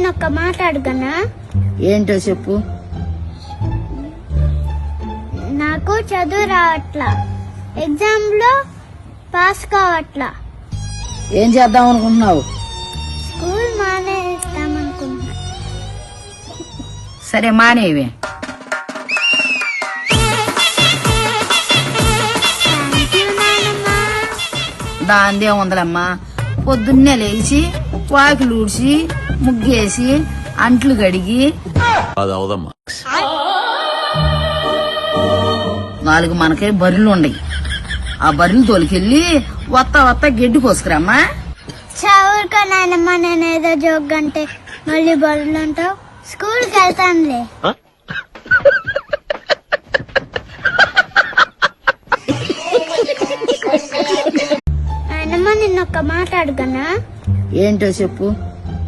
నిన్నొక్క మాట అడగనా? ఏంటో చెప్పు. నాకు చదువు రావట్లా, ఎగ్జామ్ లో పాస్ కావట్లా. ఏం చేద్దాం అనుకుంటున్నావు? స్కూల్ మానేస్తామనుకుంటున్నా. సరే మానేవే. దాందే ఉందలమ్మా. పొద్దున్నే లేచి వాకిలు ఊడ్చి ముగ్గేసి అంట్లు గడిగి 4 మనకే బర్రెలు ఉండయి. ఆ బర్రెలు తోలికెళ్ళి వత్త గడ్డి కోసుకురామ్మా. చదువుకో నాయనమ్మా, నేనేదో జోక్ అంటే మళ్ళీ బడులు అంటావు. స్కూల్కి వెళ్తానులే. నాయనమ్మా నిన్నొక్క మాట అడగనా? ఏంటో చెప్పు.